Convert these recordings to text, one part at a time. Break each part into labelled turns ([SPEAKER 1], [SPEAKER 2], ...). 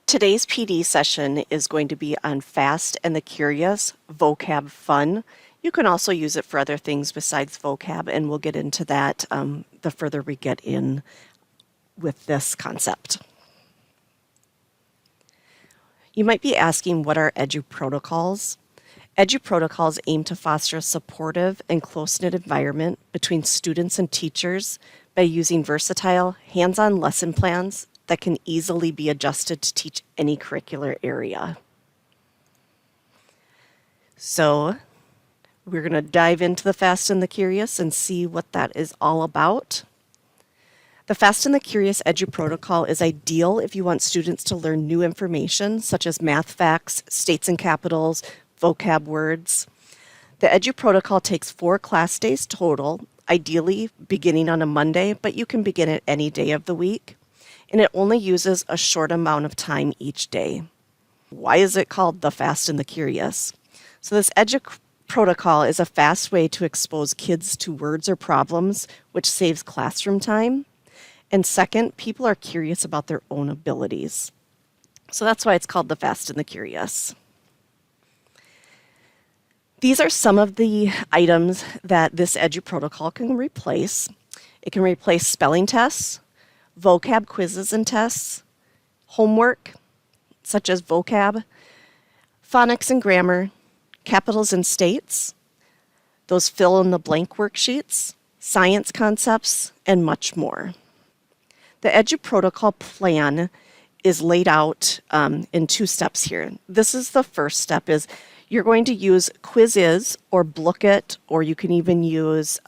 [SPEAKER 1] Today's PD session is going to be on Fast and the Curious, Vocab Fun. You can also use it for other things besides vocab, and we'll get into that the further we get in with this concept. You might be asking, what are edu-protocols? Edu-protocols aim to foster a supportive and close-knit environment between students and teachers by using versatile, hands-on lesson plans that can easily be adjusted to teach any curricular area. So we're going to dive into the Fast and the Curious and see what that is all about. The Fast and the Curious Edu-protocol is ideal if you want students to learn new information, such as math facts, states and capitals, vocab words. The Edu-protocol takes 4 class days total, ideally beginning on a Monday, but you can begin at any day of the week. And it only uses a short amount of time each day. Why is it called the Fast and the Curious? So this Edu-protocol is a fast way to expose kids to words or problems, which saves classroom time. And second, people are curious about their own abilities. So that's why it's called the Fast and the Curious. These are some of the items that this Edu-protocol can replace. It can replace spelling tests, vocab quizzes and tests, homework, such as vocab, phonics and grammar, capitals and states, those fill-in-the-blank worksheets, science concepts, and much more. The Edu-protocol plan is laid out in 2 steps here. This is the first step, is you're going to use Quizzes or Blookit, or you can even use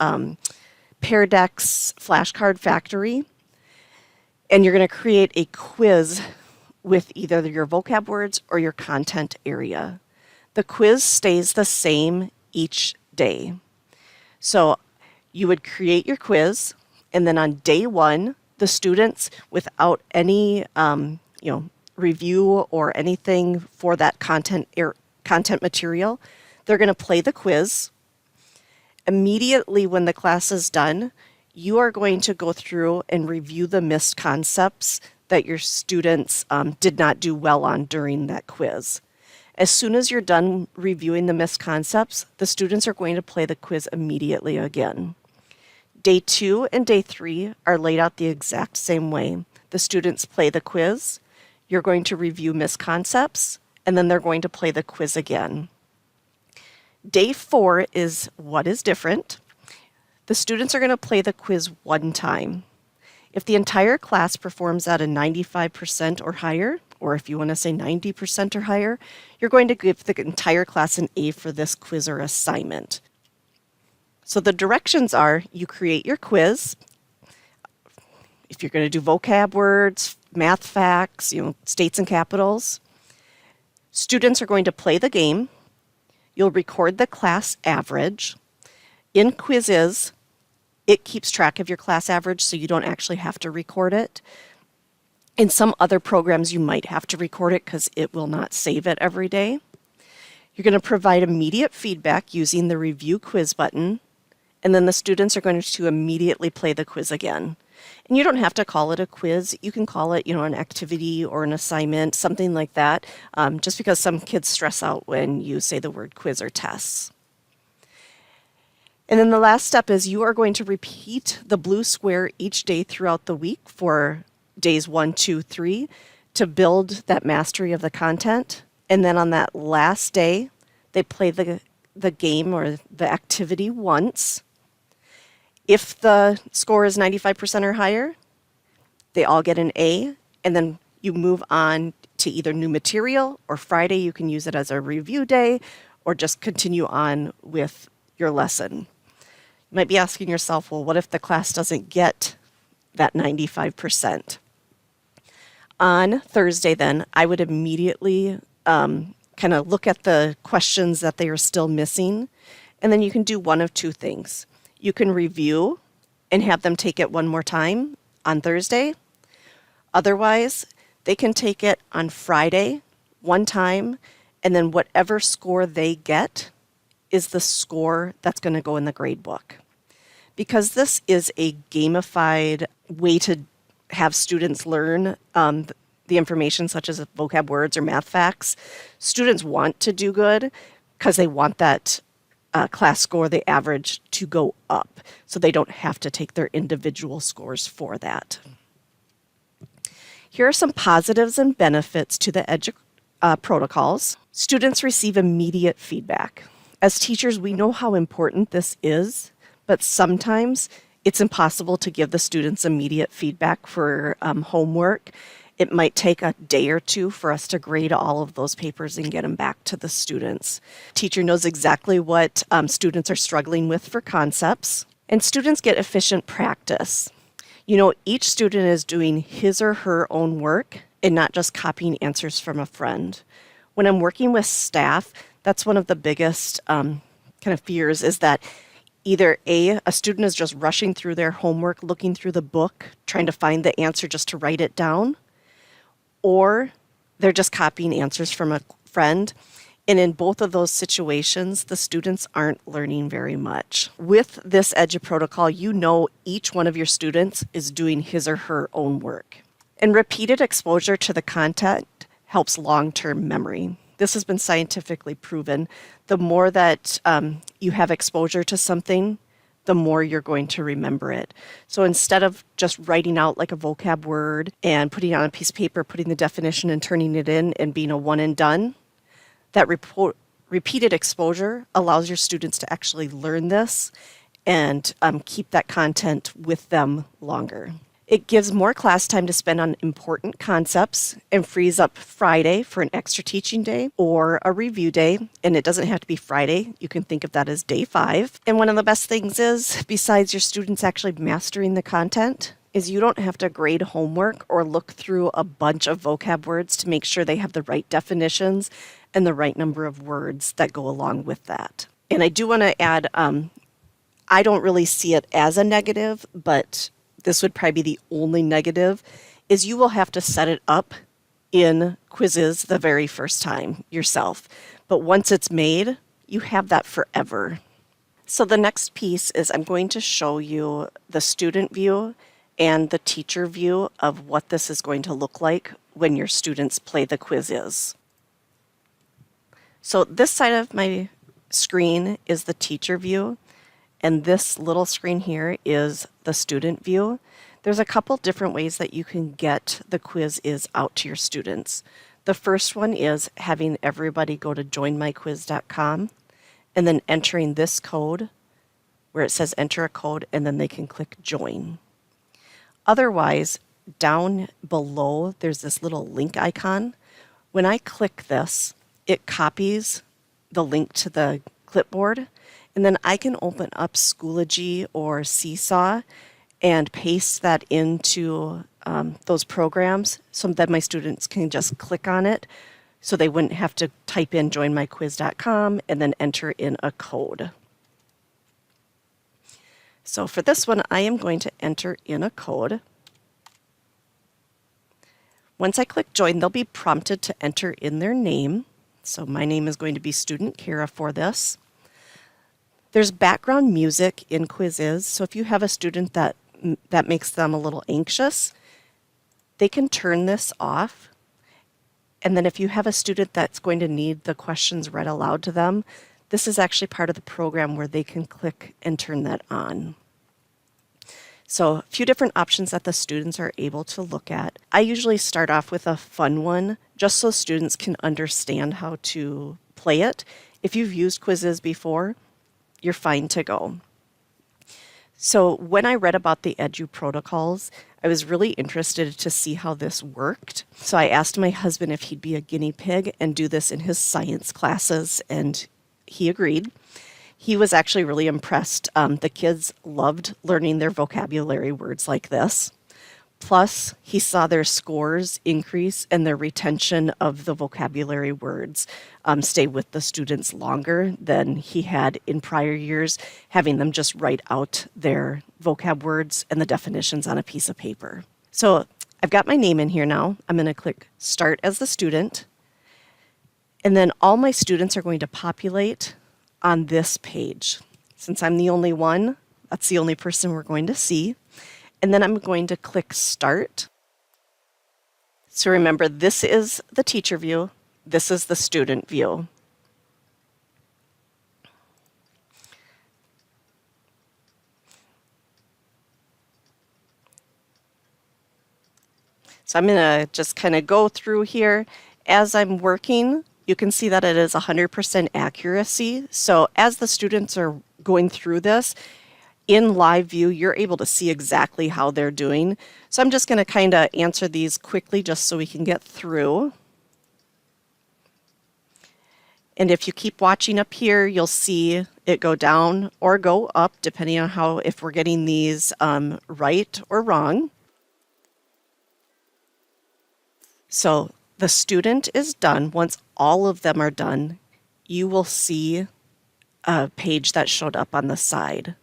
[SPEAKER 1] Pear Deck's Flashcard Factory. And you're going to create a quiz with either your vocab words or your content area. The quiz stays the same each day. So you would create your quiz, and then on day 1, the students, without any review or anything for that content material, they're going to play the quiz. Immediately when the class is done, you are going to go through and review the missed concepts that your students did not do well on during that quiz. As soon as you're done reviewing the missed concepts, the students are going to play the quiz immediately again. Day 2 and day 3 are laid out the exact same way. The students play the quiz, you're going to review missed concepts, and then they're going to play the quiz again. Day 4 is what is different. The students are going to play the quiz 1 time. If the entire class performs at a 95% or higher, or if you want to say 90% or higher, you're going to give the entire class an A for this quiz or assignment. So the directions are, you create your quiz. If you're going to do vocab words, math facts, states and capitals, students are going to play the game. You'll record the class average. In Quizzes, it keeps track of your class average, so you don't actually have to record it. In some other programs, you might have to record it because it will not save it every day. You're going to provide immediate feedback using the review quiz button, and then the students are going to immediately play the quiz again. And you don't have to call it a quiz. You can call it, an activity or an assignment, something like that, just because some kids stress out when you say the word quiz or tests. And then the last step is you are going to repeat the blue square each day throughout the week for days 1, 2, 3 to build that mastery of the content. And then on that last day, they play the game or the activity once. If the score is 95% or higher, they all get an A, and then you move on to either new material, or Friday you can use it as a review day, or just continue on with your lesson. You might be asking yourself, well, what if the class doesn't get that 95%? On Thursday, then, I would immediately kind of look at the questions that they are still missing, and then you can do one of 2 things. You can review and have them take it one more time on Thursday. Otherwise, they can take it on Friday, 1 time, and then whatever score they get is the score that's going to go in the grade book. Because this is a gamified way to have students learn, the information such as vocab words or math facts, students want to do good because they want that class score, the average, to go up, so they don't have to take their individual scores for that. Here are some positives and benefits to the protocols. Students receive immediate feedback. As teachers, we know how important this is, but sometimes it's impossible to give the students immediate feedback for homework. It might take a day or two for us to grade all of those papers and get them back to the students. Teacher knows exactly what students are struggling with for concepts, and students get efficient practice. You know, each student is doing his or her own work and not just copying answers from a friend. When I'm working with staff, that's one of the biggest kind of fears, is that either a student is just rushing through their homework, looking through the book, trying to find the answer just to write it down, or they're just copying answers from a friend. And in both of those situations, the students aren't learning very much. With this Edu protocol, you know each one of your students is doing his or her own work. And repeated exposure to the content helps long-term memory. This has been scientifically proven. The more that you have exposure to something, the more you're going to remember it. So instead of just writing out like a vocab word and putting it on a piece of paper, putting the definition and turning it in and being a one and done, that repeated exposure allows your students to actually learn this and keep that content with them longer. It gives more class time to spend on important concepts and frees up Friday for an extra teaching day or a review day. And it doesn't have to be Friday. You can think of that as day 5. And one of the best things is, besides your students actually mastering the content, is you don't have to grade homework or look through a bunch of vocab words to make sure they have the right definitions and the right number of words that go along with that. And I do want to add, I don't really see it as a negative, but this would probably be the only negative, is you will have to set it up in quizzes the very first time yourself. But once it's made, you have that forever. So the next piece is I'm going to show you the student view and the teacher view of what this is going to look like when your students play the quizzes. So this side of my screen is the teacher view, and this little screen here is the student view. There's a couple different ways that you can get the quiz out to your students. The first one is having everybody go to joinmyquiz.com and then entering this code where it says enter a code, and then they can click join. Otherwise, down below, there's this little link icon. When I click this, it copies the link to the clipboard, and then I can open up Schoology or Seesaw and paste that into those programs so that my students can just click on it, so they wouldn't have to type in joinmyquiz.com and then enter in a code. So for this one, I am going to enter in a code. Once I click join, they'll be prompted to enter in their name. So my name is going to be Student Kara for this. There's background music in quizzes, so if you have a student that makes them a little anxious, they can turn this off. And then if you have a student that's going to need the questions read aloud to them, this is actually part of the program where they can click and turn that on. So a few different options that the students are able to look at. I usually start off with a fun one, just so students can understand how to play it. If you've used quizzes before, you're fine to go. So when I read about the Edu protocols, I was really interested to see how this worked. So I asked my husband if he'd be a guinea pig and do this in his science classes, and he agreed. He was actually really impressed. The kids loved learning their vocabulary words like this. Plus, he saw their scores increase and their retention of the vocabulary words stay with the students longer than he had in prior years, having them just write out their vocab words and the definitions on a piece of paper. So I've got my name in here now. I'm going to click Start as the student. And then all my students are going to populate on this page. Since I'm the only one, that's the only person we're going to see. And then I'm going to click Start. So remember, this is the teacher view, this is the student view. So I'm going to just kind of go through here. As I'm working, you can see that it is 100% accuracy. So as the students are going through this, in live view, you're able to see exactly how they're doing. So I'm just going to kind of answer these quickly just so we can get through. And if you keep watching up here, you'll see it go down or go up, depending on how, if we're getting these right or wrong. So the student is done. Once all of them are done, you will see a page that showed up on the side.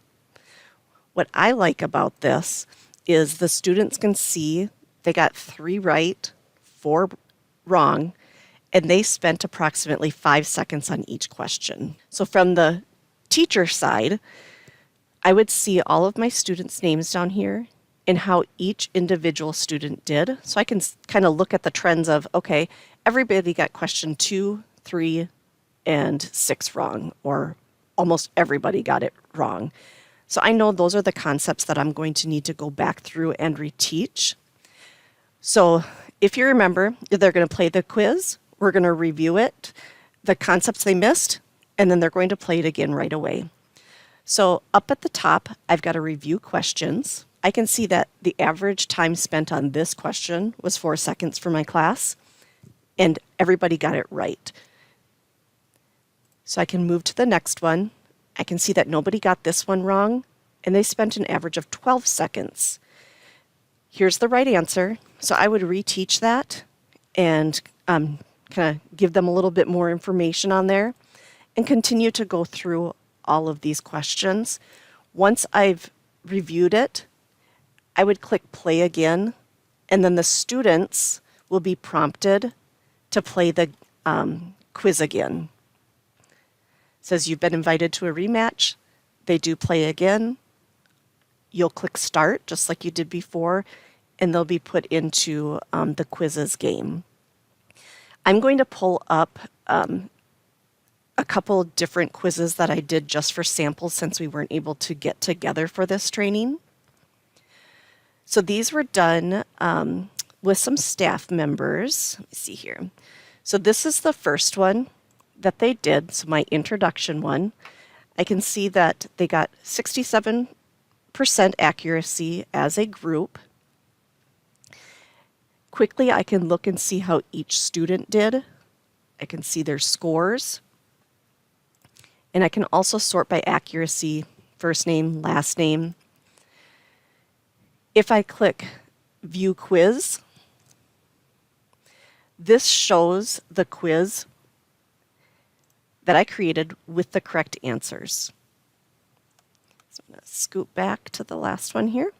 [SPEAKER 1] What I like about this is the students can see they got 3 right, 4 wrong, and they spent approximately 5 seconds on each question. So from the teacher side, I would see all of my students' names down here and how each individual student did. So I can kind of look at the trends of, okay, everybody got question 2, 3, and 6 wrong, or almost everybody got it wrong. So I know those are the concepts that I'm going to need to go back through and reteach. So if you remember, they're going to play the quiz, we're going to review it, the concepts they missed, and then they're going to play it again right away. So up at the top, I've got to review questions. I can see that the average time spent on this question was 4 seconds for my class, and everybody got it right. So I can move to the next one. I can see that nobody got this one wrong, and they spent an average of 12 seconds. Here's the right answer. So I would reteach that and kind of give them a little bit more information on there and continue to go through all of these questions. Once I've reviewed it, I would click play again, and then the students will be prompted to play the quiz again. It says you've been invited to a rematch. They do play again. You'll click start just like you did before, and they'll be put into the quizzes game. I'm going to pull up a couple different quizzes that I did just for samples since we weren't able to get together for this training. So these were done with some staff members. Let me see here. So this is the first one that they did, so my introduction one. I can see that they got 67% accuracy as a group. Quickly, I can look and see how each student did. I can see their scores. And I can also sort by accuracy, first name, last name. If I click View Quiz, this shows the quiz that I created with the correct answers. So I'm going to scoot back to the last one here.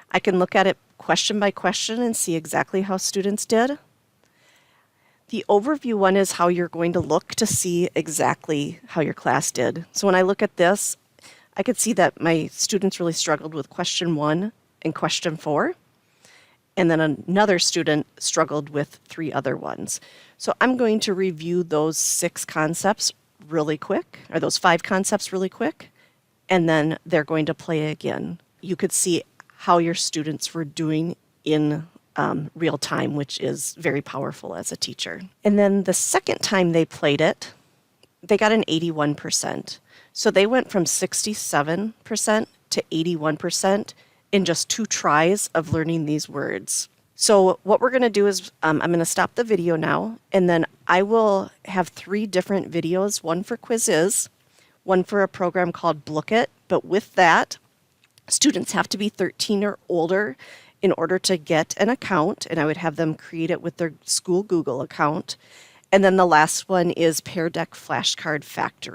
[SPEAKER 1] I can look at it question by question and see exactly how students did. The overview one is how you're going to look to see exactly how your class did. So when I look at this, I could see that my students really struggled with question 1 and question 4. And then another student struggled with 3 other ones. So I'm going to review those 6 concepts really quick, or those 5 concepts really quick, and then they're going to play again. You could see how your students were doing in real time, which is very powerful as a teacher. And then the second time they played it, they got an 81%. So they went from 67% to 81% in just 2 tries of learning these words. So what we're going to do is I'm going to stop the video now, and then I will have 3 different videos, one for quizzes, one for a program called Book It. But with that, students have to be 13 or older in order to get an account, and I would have them create it with their school Google account. And then the last one is Pear Deck Flashcard Factory.